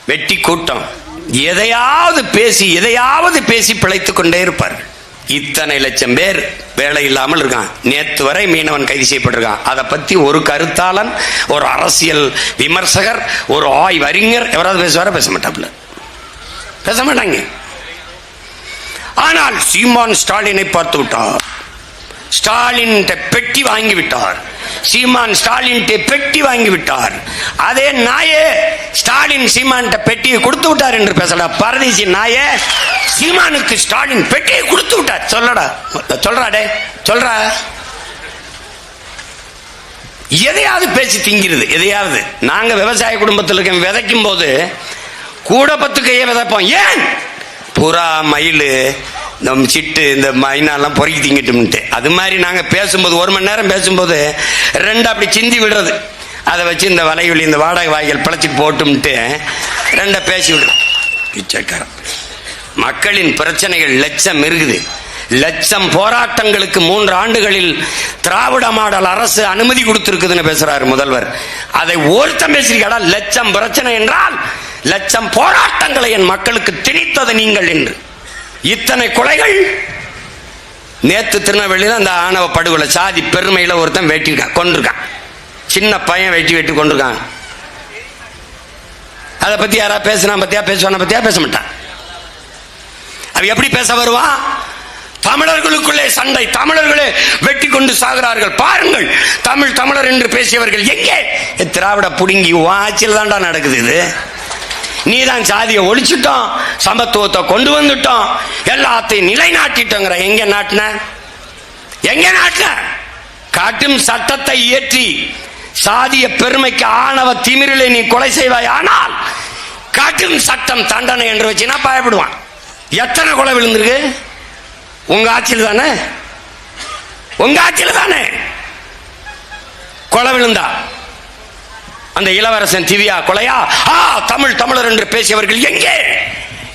வெட்டி கூட்டம் எதையாவது பேசி பிழைத்துக் கொண்டே இருப்பார். இத்தனை லட்சம் பேர் வேலை இல்லாமல் இருக்கான். நேற்று வரை மீனவன் கைது செய்யப்பட்டிருக்கான். அதை பத்தி ஒரு கருத்தாளன், ஒரு அரசியல் விமர்சகர், ஒரு ஆய்வறிஞர் எவராது பேசுவார? பேச மாட்டாப்ல, பேச மாட்டாங்க. ஆனால் சீமான் ஸ்டாலினை பார்த்து விட்டார். ஸ்டாலின் பெட்டி வாங்கி விட்டார். சீமான் ஸ்டாலின் பெட்டி வாங்கி விட்டார். அதே நாயே ஸ்டாலின் சீமான் பெட்டியை கொடுத்து விட்டார் என்று பேசடா. பரதேசி நாயே, சீமானுக்கு ஸ்டாலின் பெட்டியை கொடுத்து விட்டார். சொல்லடா, சொல்றாடே, சொல்றா. எதையாவது பேசி திங்கிறது, எதையாவது. நாங்க விவசாய குடும்பத்தில் இருக்க, விதைக்கும் போது கூட 10 கையை விதைப்போம். ஏன்? புறா, மயில், இந்த சிட்டு, இந்த மைனாலாம் பொறுக்கி திங்கிட்டு. அது மாதிரி நாங்க பேசும்போது 1 மணி நேரம் பேசும்போது 2 அப்படி சிந்தி விடுறது. அதை வச்சு இந்த வலைவெளி, இந்த வாடகை வாய்கள் பிழைச்சிட்டு போட்டும்ட்டு 2 பேசி விடுறோம். பிச்சைக்காரன். மக்களின் பிரச்சனைகள் லட்சம் இருக்குது. லட்சம் போராட்டங்களுக்கு 3 ஆண்டுகளில் திராவிட மாடல் அரசு அனுமதி கொடுத்திருக்குதுன்னு பேசுறாரு முதல்வர். அதை ஒருத்தம் பேசுறீங்களா? லட்சம் பிரச்சனை என்றால் லட்சம் போராட்டங்களை என் மக்களுக்கு திணித்தது நீங்கள் என்று. இத்தனை கொலைகள். நேற்று திருநெல்வேலியில் அந்த ஆணவ படுகொலை, சாதி பெருமையில ஒருத்தன் வெட்டிருக்கான், கொண்டிருக்கான். சின்ன பையன் வெட்டி கொண்டிருக்கான். அதை பத்தி யாரா பேசுனா பத்தியா, பேசுவான பத்தியா? பேச மாட்டான். அவ எப்படி பேச வருவான்? தமிழர்களுக்குள்ளே சண்டை, தமிழர்களே வெட்டி கொண்டு சாகிறார்கள், பாருங்கள் தமிழர் என்று பேசியவர்கள் எங்கே? திராவிட புடுங்கி ஆட்சியில் தான்டா நடக்குது இது. நீதான் சாதியை ஒழிச்சுட்டோம், சமத்துவத்தை கொண்டு வந்துட்டோம், எல்லாத்தையும் நிலைநாட்டிட்டோங்கிற. எங்க நாட்டின? எங்க நாட்டின? காட்டும் சட்டத்தை இயற்றி சாதிய பெருமைக்கு ஆணவ திமிரிலே நீ கொலை செய்வாய். ஆனால் காட்டும் சட்டம் தண்டனை என்று வச்சுனா பயப்படுவான். எத்தனை கொலை விழுந்திருக்கு? உங்க ஆட்சியில் தானே, உங்க ஆட்சியில் தானே கொலை விழுந்தா. அந்த இளவரசன் திவ்யா கொலையா? தமிழர் என்று பேசியவர்கள் எங்கே?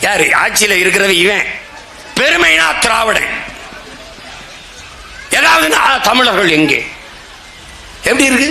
யாரு ஆட்சியில் இருக்கிறது? இவன். பெருமைனா திராவிடன், ஏதாவது தமிழர்கள் எங்கே? எப்படி இருக்கு?